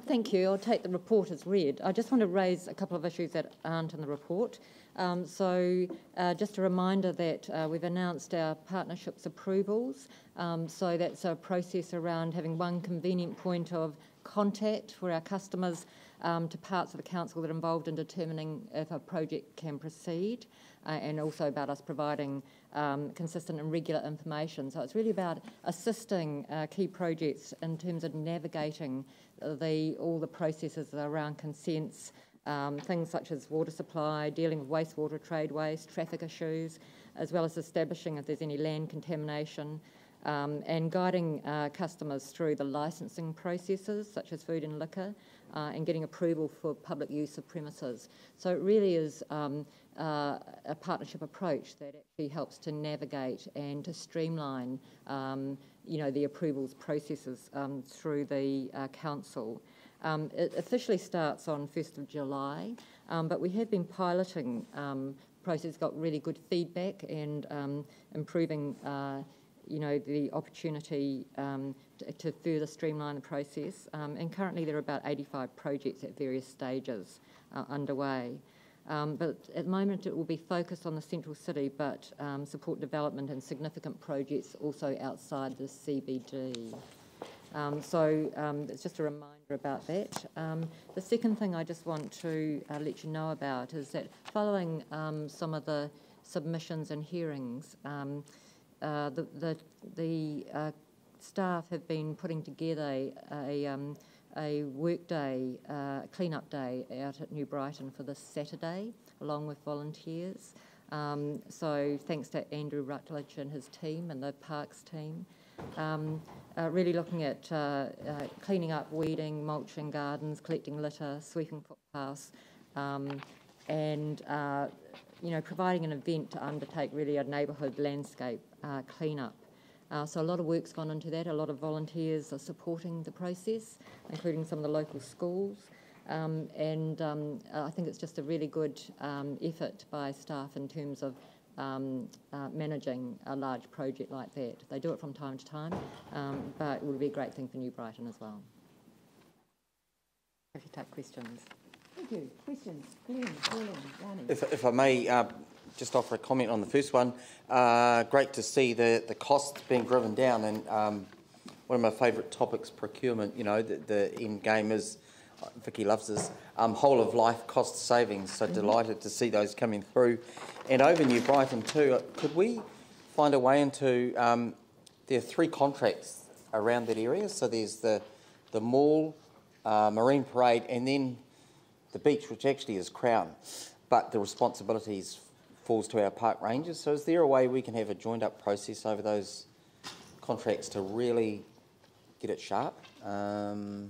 Thank you. I'll take the report as read. I just want to raise a couple of issues that aren't in the report. Just a reminder that we've announced our partnerships approvals. So that's a process around having one convenient point of contact for our customers to parts of the council that are involved in determining if a project can proceed, and also about us providing consistent and regular information. So it's really about assisting key projects in terms of navigating all the processes around consents, things such as water supply, dealing with wastewater, trade waste, traffic issues, as well as establishing if there's any land contamination, and guiding customers through the licensing processes such as food and liquor, and getting approval for public use of premises. So it really is a partnership approach that actually helps to navigate and to streamline the approvals processes through the council. It officially starts on 1st of July, but we have been piloting process, got really good feedback and improving the opportunity to further streamline the process. And currently there are about 85 projects at various stages underway. But at the moment it will be focused on the central city, but support development and significant projects also outside the CBD. It's just a reminder about that. The second thing I just want to let you know about is that following some of the submissions and hearings, the staff have been putting together a work day, clean-up day out at New Brighton for this Saturday, along with volunteers. So thanks to Andrew Rutledge and his team and the Parks team. Really looking at cleaning up, weeding, mulching gardens, collecting litter, sweeping footpaths, and providing an event to undertake really a neighbourhood landscape clean-up. So a lot of work's gone into that. A lot of volunteers are supporting the process, including some of the local schools. I think it's just a really good effort by staff in terms of managing a large project like that. They do it from time to time, but it would be a great thing for New Brighton as well. If you take questions. Thank you. Questions? Pauline, Rani. If I may just offer a comment on the first one. Great to see the costs being driven down, and one of my favourite topics, procurement. The end game is, Vicky loves this, whole of life cost savings. So delighted to see those coming through. And over New Brighton too, could we find a way into, there are 3 contracts around that area. So there's the mall, Marine Parade, and then the beach, which actually is Crown, but the responsibilities falls to our park rangers. So is there a way we can have a joined up process over those contracts to really get it sharp? I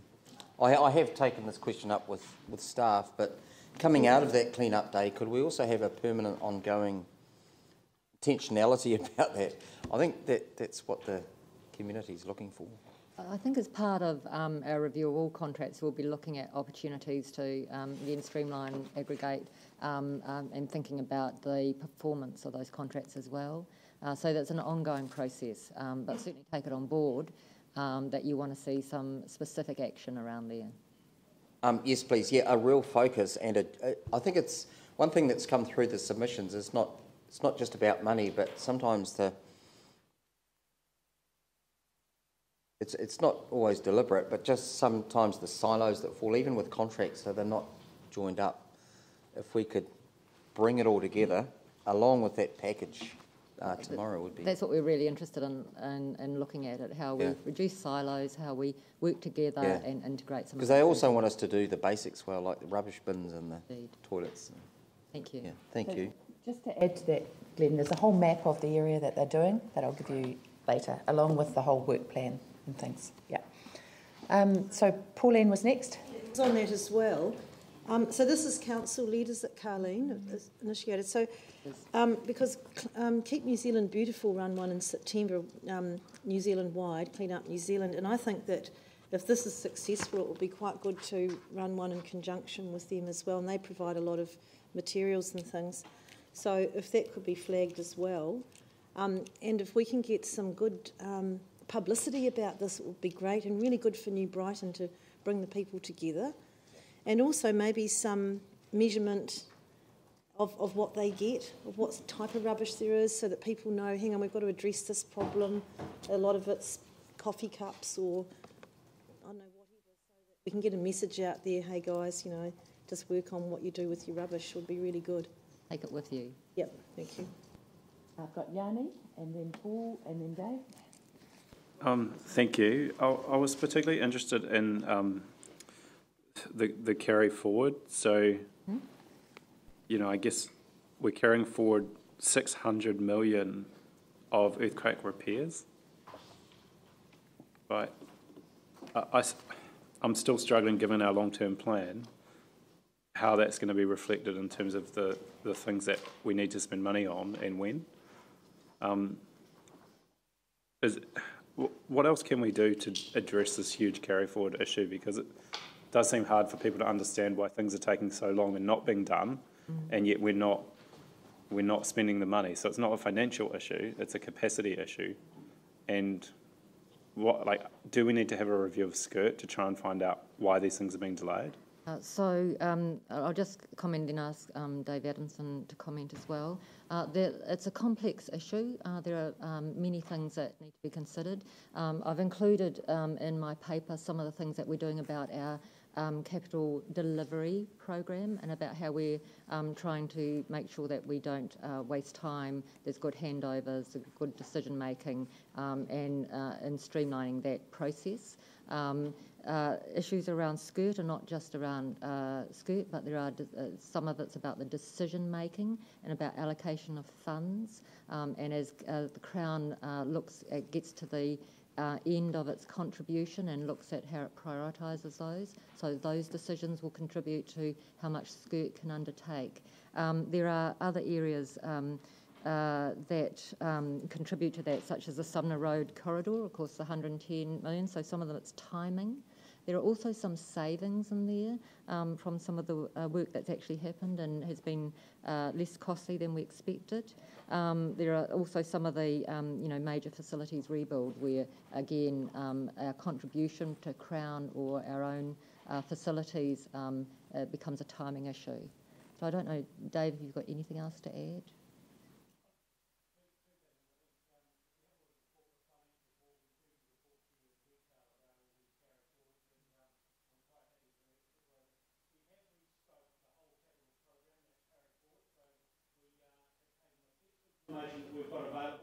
have taken this question up with staff, but coming out of that clean-up day, could we also have a permanent ongoing intentionality about that? I think that's what the community is looking for. I think as part of our review of all contracts, we'll be looking at opportunities to again streamline, aggregate, and thinking about the performance of those contracts as well. So that's an ongoing process, but certainly take it on board that you want to see some specific action around there. Yes, please. Yeah, a real focus, and I think it's one thing that's come through the submissions. It's not just about money, but sometimes it's not always deliberate, but just sometimes the silos that fall, even with contracts, so they're not joined up. If we could bring it all together, along with that package tomorrow would be... That's what we're really interested in looking at, how we reduce silos, how we work together and integrate some... Because they also want us to do the basics well, like the rubbish bins and the toilets. Thank you. Yeah, thank you. Just to add to that, Glenn, there's a whole map of the area that they're doing that I'll give you later, along with the whole work plan and things. Yeah. So Pauline was next. It's on that as well. So this is council leaders that Carleen has initiated. So because Keep New Zealand Beautiful run one in September, New Zealand wide, Clean Up New Zealand, and I think that if this is successful, it will be quite good to run one in conjunction with them as well, and they provide a lot of materials and things. So if that could be flagged as well, and if we can get some good publicity about this, it would be great, and really good for New Brighton to bring the people together, and also maybe some measurement of what they get, of what type of rubbish there is, so that people know, hang on, we've got to address this problem. A lot of it's coffee cups or, I don't know, whatever, so that we can get a message out there, hey guys, you know, just work on what you do with your rubbish would be really good. Take it with you. Yep, thank you. I've got Yanni, and then Paul, and then Dave. Thank you. I was particularly interested in the carry forward. So, you know, I guess we're carrying forward 600 million of earthquake repairs. Right. I'm still struggling, given our long-term plan, how that's going to be reflected in terms of the things that we need to spend money on and when. What else can we do to address this huge carry forward issue? Because it does seem hard for people to understand why things are taking so long and not being done, and yet we're not spending the money. So it's not a financial issue; it's a capacity issue. And do we need to have a review of SCIRT to try and find out why these things are being delayed? I'll just comment and ask Dave Adamson to comment as well. It's a complex issue. There are many things that need to be considered. I've included in my paper some of the things that we're doing about our capital delivery program and about how we're trying to make sure that we don't waste time, there's good handovers, good decision making, and streamlining that process. Issues around SCIRT are not just around SCIRT, but there are some of it's about the decision making and about allocation of funds. And as the Crown gets to the end of its contribution and looks at how it prioritises those, so those decisions will contribute to how much SCIRT can undertake. There are other areas that contribute to that, such as the Sumner Road corridor, of course, the 110 million, so some of them it's timing. There are also some savings in there from some of the work that's actually happened and has been less costly than we expected. There are also some of the major facilities rebuild where, again, our contribution to Crown or our own facilities becomes a timing issue. So I don't know, Dave, if you've got anything else to add? We've got available.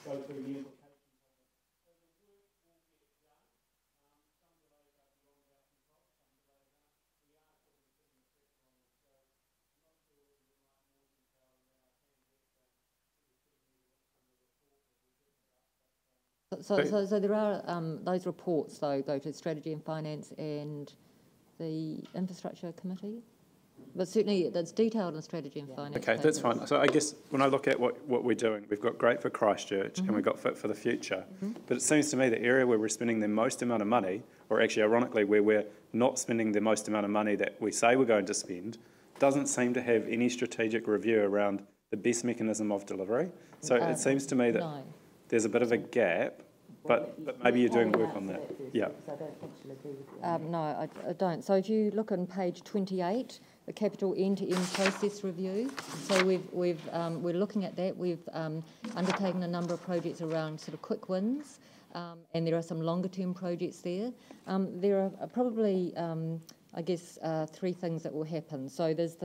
Go through the implications of it. So the work will get done. Some delays are beyond our control, some delays aren't. We are putting the pressure on them. So I'm not sure whether you like more detail than that. I can get to the meeting from the report that we've written about. So there are those reports, though, go to Strategy and Finance and the Infrastructure Committee. But certainly that's detailed in Strategy and Finance. Okay, that's fine. So I guess when I look at what we're doing, we've got Great for Christchurch and we've got Fit for the Future. But it seems to me the area where we're spending the most amount of money, or actually ironically where we're not spending the most amount of money that we say we're going to spend, doesn't seem to have any strategic review around the best mechanism of delivery. So it seems to me that there's a bit of a gap But maybe you're doing work on that. Yeah. I don't think she'll agree with you. No, I don't. So if you look on page 28, the capital end-to-end process review. So we're looking at that. We've undertaken a number of projects around sort of quick wins, and there are some longer-term projects there. There are probably, I guess, three things that will happen. So there's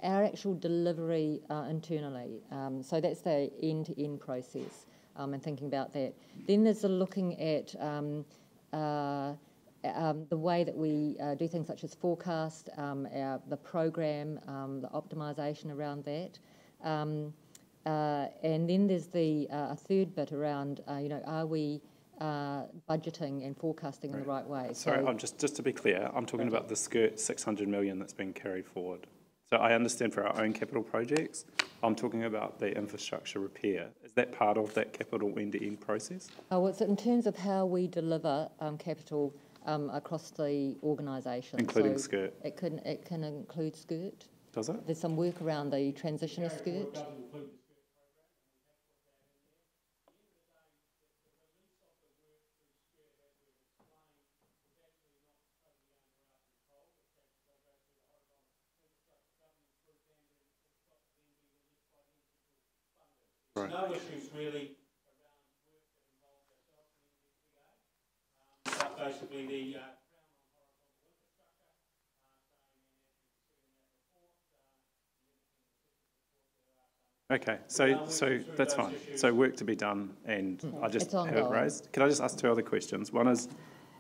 our actual delivery internally. So that's the end-to-end process. And thinking about that. Then there's the looking at the way that we do things such as forecast, the program, the optimisation around that. And then there's a third bit around, are we budgeting and forecasting in the right way? Sorry, just to be clear, I'm talking about the skirt 600 million that's been carried forward. So I understand for our own capital projects, I'm talking about the infrastructure repair. Is that part of that capital end-to-end process? Well, it's in terms of how we deliver capital across the organisation. Including skirt? It can include skirt. Does it? There's some work around the transition of skirt. There's no issues really around work that involves ourselves in the investigator, but basically the Crown on horizontal infrastructure, saying in that report, Okay, so that's fine. So work to be done, and I just have it raised. Can I just ask two other questions? One is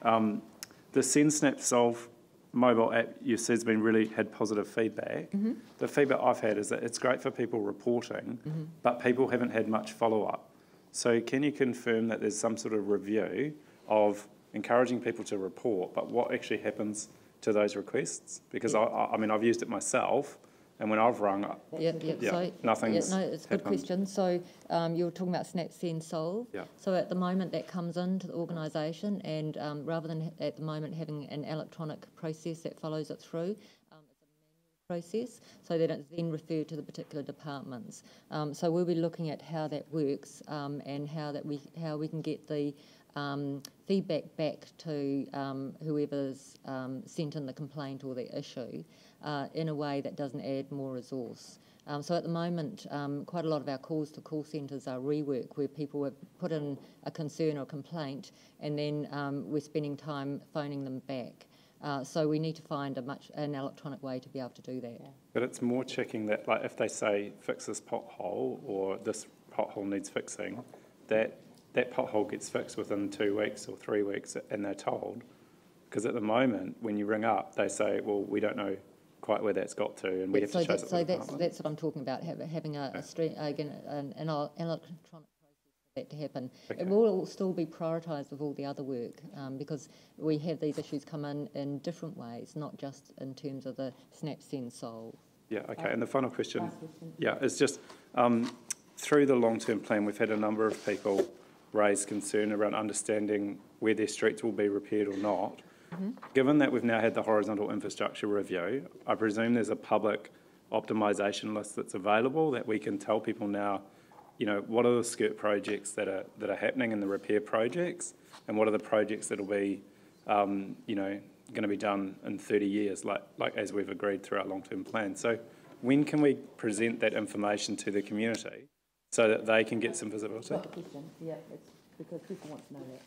the Send Snap Solve mobile app you said has been really had positive feedback. Mm-hmm. The feedback I've had is that it's great for people reporting, mm-hmm. but people haven't had much follow-up. So can you confirm that there's some sort of review of encouraging people to report, but what actually happens to those requests? Because I mean, I've used it myself, and when I've rung up, nothing's no, it's a good question. So you were talking about Snap Send Solve. Yeah. So at the moment that comes into the organisation, and rather than at the moment having an electronic process that follows it through, it's a manual process, so that it's then referred to the particular departments. So we'll be looking at how that works and how we can get the feedback back to whoever's sent in the complaint or the issue in a way that doesn't add more resource. So at the moment, quite a lot of our calls to call centres are rework, where people have put in a concern or complaint, and then we're spending time phoning them back. So we need to find an electronic way to be able to do that. Yeah. But it's more checking that, like if they say fix this pothole or this pothole needs fixing, that pothole gets fixed within 2 weeks or 3 weeks, and they're told. Because at the moment, when you ring up, they say, well, we don't know quite where that's got to, and we have to chase it. So that's what I'm talking about, having an electronic process for that to happen. Okay. It will still be prioritised with all the other work because we have these issues come in different ways, not just in terms of the Snap Send Solve. Yeah, okay. And the final question, is just through the long-term plan, we've had a number of people raise concern around understanding where their streets will be repaired or not. Mm-hmm. Given that we've now had the horizontal infrastructure review, I presume there's a public optimisation list that's available that we can tell people now, what are the skirt projects that are happening in the repair projects, and what are the projects that'll be, going to be done in 30 years, like as we've agreed through our long-term plan. So when can we present that information to the community so that they can get some visibility? That's the question. Yeah, it's because people want to know that.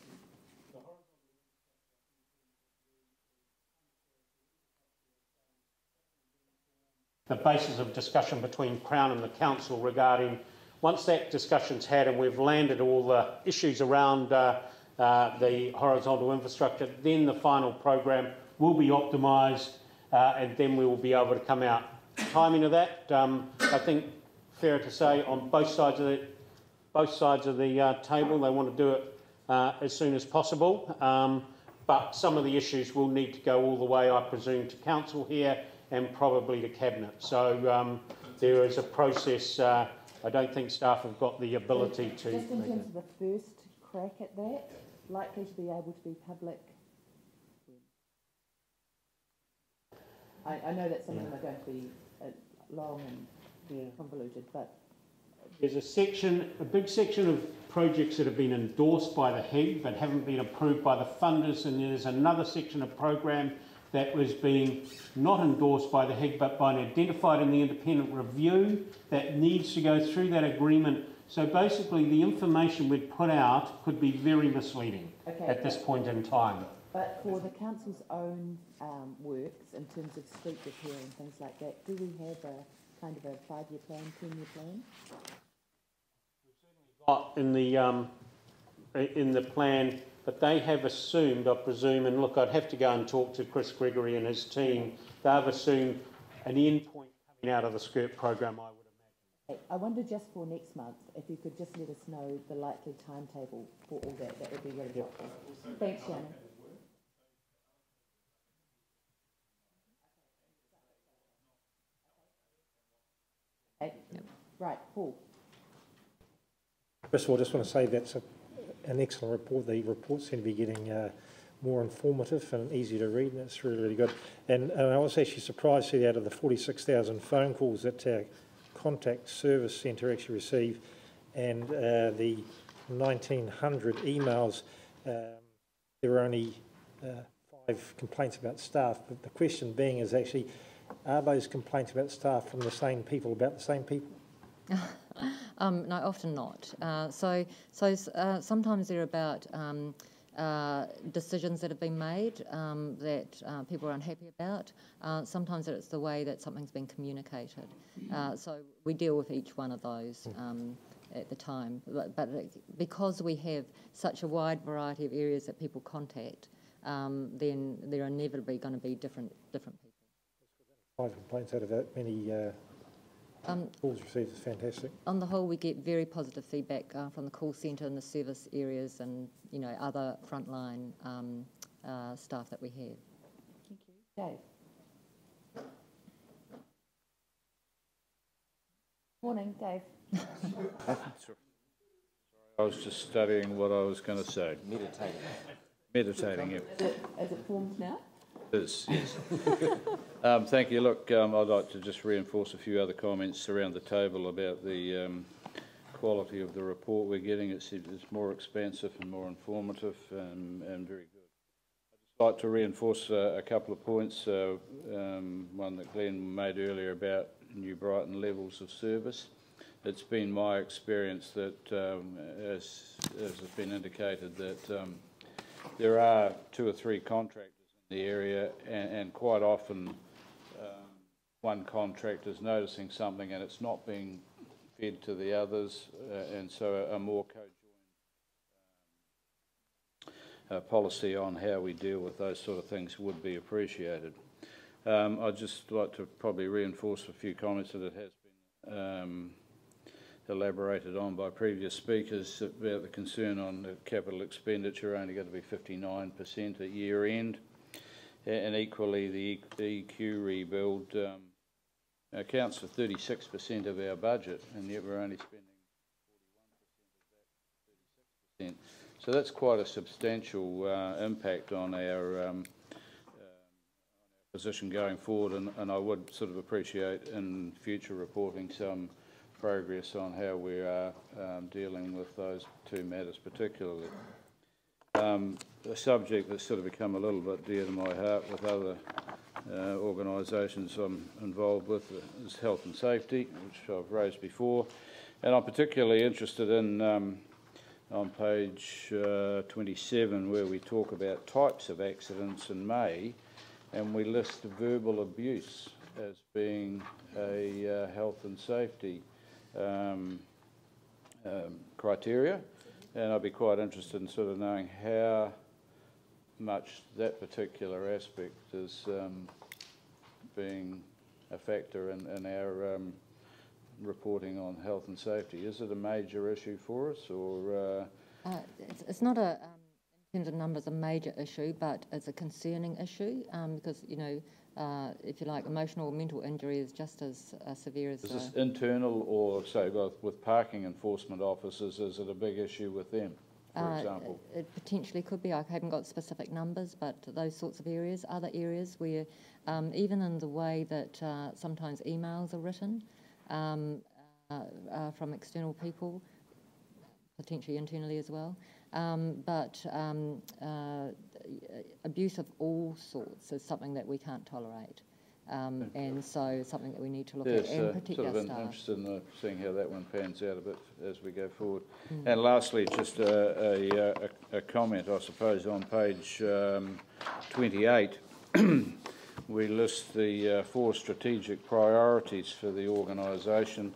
The basis of discussion between Crown and the Council regarding, once that discussion's had and we've landed all the issues around the horizontal infrastructure, then the final program will be optimised and then we will be able to come out. Timing of that, I think fair to say on both sides of the table, they want to do it as soon as possible. But some of the issues will need to go all the way, I presume, to Council here and probably to Cabinet. So there is a process. I don't think staff have got the ability to... Just in terms of the first crack at that, likely to be able to be public. I know that some of them are going to be long and convoluted, but There's a big section of projects that have been endorsed by the HIG but haven't been approved by the funders, and there's another section of program that was being not endorsed by the HIG but by identified in the independent review that needs to go through that agreement. So basically the information we'd put out could be very misleading at this point in time. But for the council's own works, in terms of street repair and things like that, do we have a kind of a 5-year plan, 10-year plan? Got in the plan, but they have assumed, I presume, and look, I'd have to go and talk to Chris Gregory and his team. They've assumed an end point coming out of the SCIRT program, I would imagine. I wonder just for next month, if you could just let us know the likely timetable for all that, that would be really helpful. Thanks, Shannon. Okay. Right, Paul. First of all, I just want to say that's an excellent report. The reports seem to be getting more informative and easy to read, and that's really, really good. And I was actually surprised to see out of the 46,000 phone calls that our contact service centre actually received, and the 1,900 emails, there were only 5 complaints about staff. But the question being is actually, are those complaints about staff from the same people, about the same people? No, often not. So sometimes they're about decisions that have been made that people are unhappy about. Sometimes it's the way that something's been communicated. So we deal with each one of those at the time. But because we have such a wide variety of areas that people contact, then there are inevitably going to be different people. 5 complaints out of that many calls received is fantastic. On the whole, we get very positive feedback from the call centre and the service areas, and other frontline staff that we have. Thank you, Dave. Morning, Dave. Sorry, I was just studying what I was going to say. Meditating, yeah. Is it formed now? It is, yes. Thank you. Look, I'd like to just reinforce a few other comments around the table about the quality of the report we're getting. It's more expansive and more informative and very good. I'd just like to reinforce a couple of points. One that Glenn made earlier about New Brighton levels of service. It's been my experience that, as has been indicated, that there are 2 or 3 contractors in the area, and quite often one contractor is noticing something and it's not being fed to the others, and so a more cojoined policy on how we deal with those sort of things would be appreciated. I'd just like to probably reinforce a few comments that it has been elaborated on by previous speakers about the concern on the capital expenditure only going to be 59% at year end, and equally the EQ rebuild accounts for 36% of our budget, and yet we're only spending 41% of that 36%. So that's quite a substantial impact on our position going forward, and I would sort of appreciate in future reporting some progress on how we are dealing with those 2 matters particularly. A subject that's sort of become a little bit dear to my heart with other organisations I'm involved with is health and safety, which I've raised before, and I'm particularly interested in on page 27, where we talk about types of accidents in May, and we list verbal abuse as being a health and safety criteria, and I'd be quite interested in sort of knowing how much that particular aspect is being a factor in our reporting on health and safety. Is it a major issue for us, or? It's not a, in terms of numbers, a major issue, but it's a concerning issue because, if you like, emotional or mental injury is just as severe as... Is this internal, or say with parking enforcement officers, is it a big issue with them, for example? It potentially could be. I haven't got specific numbers, but those sorts of areas, other areas where even in the way that sometimes emails are written, from external people, potentially internally as well. But abuse of all sorts is something that we can't tolerate. And so something that we need to look at and protect sort our of staff. interested in seeing how that one pans out a bit as we go forward. And lastly, just a comment, I suppose, on page 28. We list the 4 strategic priorities for the organisation.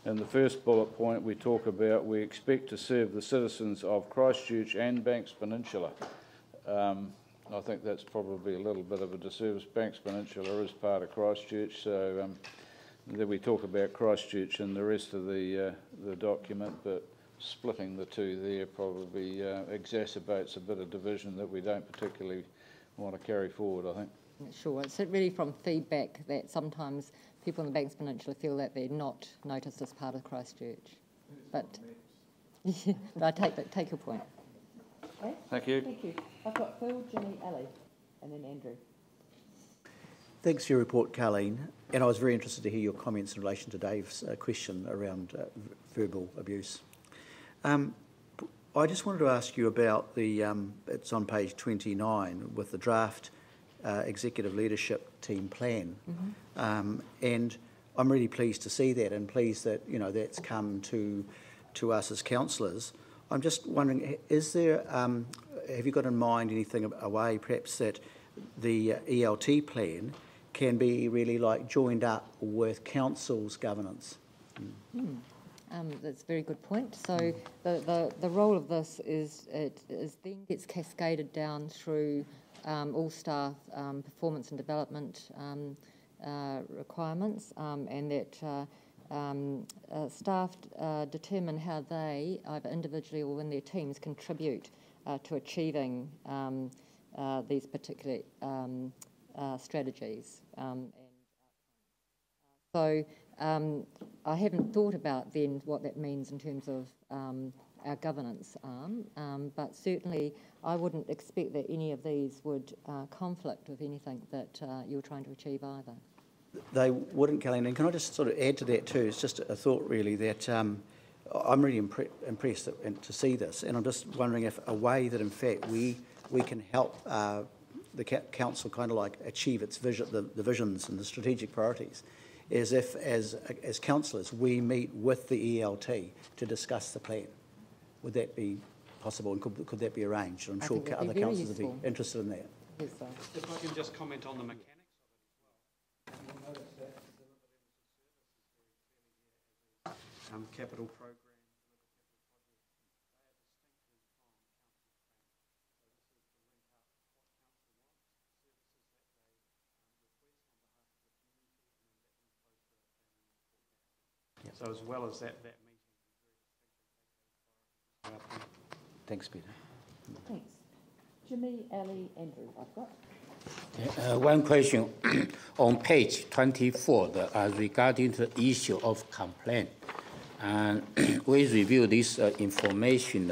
In the first bullet point, we talk about we expect to serve the citizens of Christchurch and Banks Peninsula. I think that's probably a little bit of a disservice. Banks Peninsula is part of Christchurch, so then we talk about Christchurch in the rest of the document, but splitting the two there probably exacerbates a bit of division that we don't particularly want to carry forward, I think. Sure, it's really from feedback that sometimes people in the Banks Peninsula feel that they're not noticed as part of Christchurch. But I take your point. Okay. Thank you. Thank you. I've got Phil, Jimmy, Ali, and then Andrew. Thanks for your report, Carleen. And I was very interested to hear your comments in relation to Dave's question around verbal abuse. I just wanted to ask you about the, it's on page 29, with the draft executive leadership team plan. And I'm really pleased to see that, and pleased that, you know, that's come to us as councillors. I'm just wondering, is there, have you got in mind anything, a way perhaps that the ELT plan can be really like joined up with council's governance? That's a very good point. So the role of this is it then gets cascaded down through all staff performance and development requirements, and that staff determine how they, either individually or in their teams, contribute to achieving these particular strategies. So I haven't thought about then what that means in terms of our governance arm, but certainly I wouldn't expect that any of these would conflict with anything that you're trying to achieve either. They wouldn't, Carleen. And can I just sort of add to that too? It's just a thought really that I'm really impressed to see this, and I'm just wondering if a way that in fact we can help the council kind of like achieve its vision, the visions and the strategic priorities, is if as councillors we meet with the ELT to discuss the plan. Would that be possible, and could that be arranged? I'm sure other councillors would be interested in that. Yes, sir. If I can just comment on the mechanics of it as well. You'll notice that capital program, so as well as that meeting. Thanks, Peter. Thanks. Jimmy, Ali, Andrew, I've got. One question on page 24 regarding the issue of complaint. And we review this information.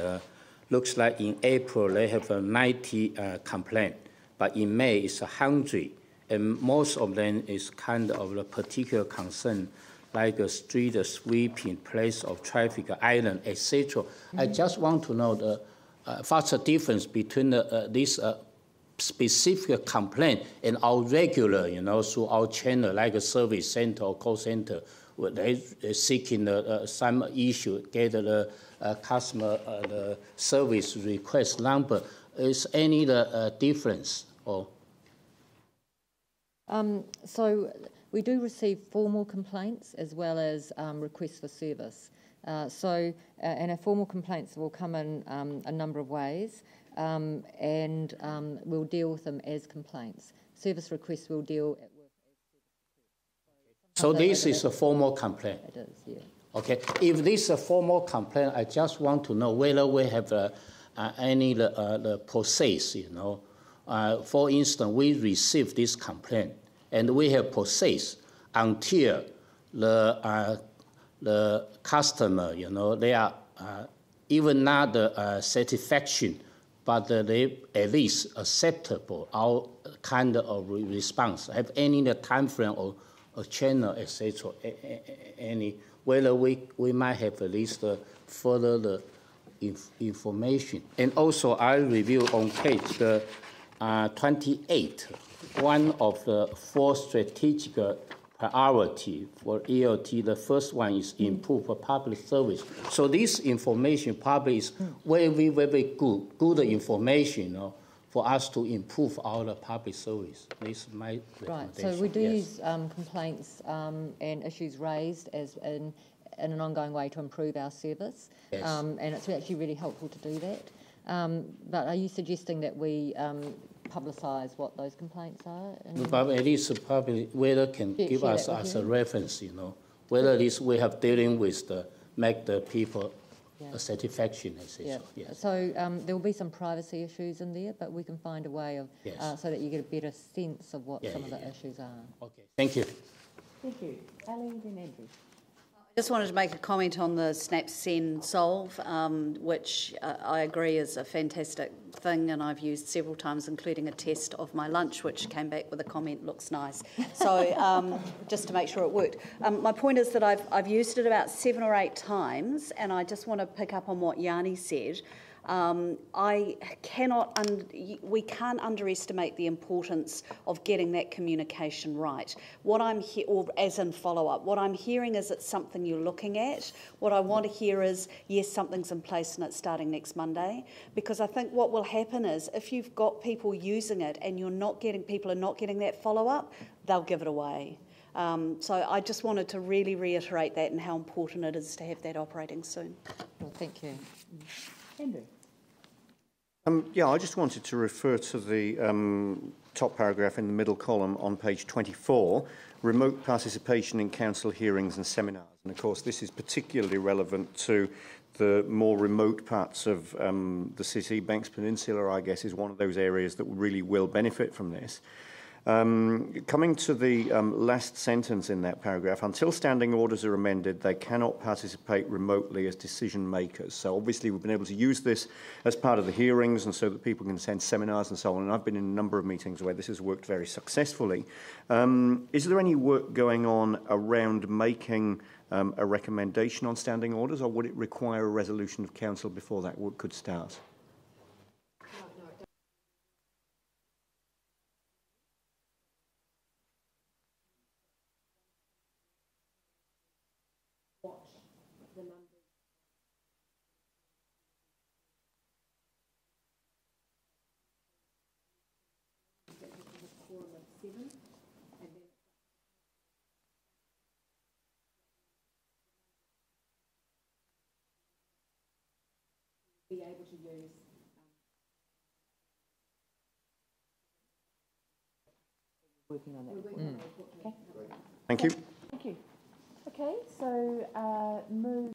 Looks like in April they have 90 complaints, but in May it's 100, and most of them is kind of a particular concern, like a street sweeping, place of traffic, island, etc. I just want to know what's the difference between this specific complaint and our regular, through our channel, like a service center or call center, where they seeking some issue, get the customer the service request number. Is any difference? Or so we do receive formal complaints as well as requests for service. And our formal complaints will come in a number of ways, and we'll deal with them as complaints. Service requests we'll deal with. So this is a formal complaint? It is, yeah. Okay. If this is a formal complaint, I just want to know whether we have any the process, For instance, we receive this complaint, and we have process until the customer, they are even not satisfaction, but they at least acceptable our kind of response. Have any time frame a channel, etc. Any whether we might have at least further information. And also, I review on page 28, one of the 4 strategic priority for ELT. The first one is improve public service. So this information probably is very, very good information, for us to improve our public service. This is my recommendation. Right, so we do use complaints and issues raised as in an ongoing way to improve our service, yes. And it's actually really helpful to do that. But are you suggesting that we publicise what those complaints are? But at least probably whether can give us as a reference, whether this we have dealing with make the people a satisfaction, etc. Yes. So there will be some privacy issues in there, but we can find a way of so that you get a better sense of what some of the issues are. Okay, thank you. Thank you. Ali, then Andrew. I just wanted to make a comment on the Snap Send Solve, which I agree is a fantastic thing, and I've used several times, including a test of my lunch, which came back with a comment, looks nice. So just to make sure it worked. My point is that I've used it about 7 or 8 times, and I just want to pick up on what Yanni said. We can't underestimate the importance of getting that communication right. What I'm or as in follow-up, what I'm hearing is it's something you're looking at. What I want to hear is, yes, something's in place and it's starting next Monday. Because I think what will happen is, if you've got people using it and people are not getting that follow-up, they'll give it away. So I just wanted to really reiterate that and how important it is to have that operating soon. Well, thank you. Andrew. Yeah, I just wanted to refer to the top paragraph in the middle column on page 24, remote participation in council hearings and seminars. And of course, this is particularly relevant to the more remote parts of the city. Banks Peninsula, I guess, is one of those areas that really will benefit from this. Coming to the last sentence in that paragraph, until standing orders are amended, they cannot participate remotely as decision makers. So obviously we've been able to use this as part of the hearings and so that people can attend seminars and so on. And I've been in a number of meetings where this has worked very successfully. Is there any work going on around making a recommendation on standing orders, or would it require a resolution of council before that work could start? Be able to use Working on that. Thank you. Thank you. Okay, so move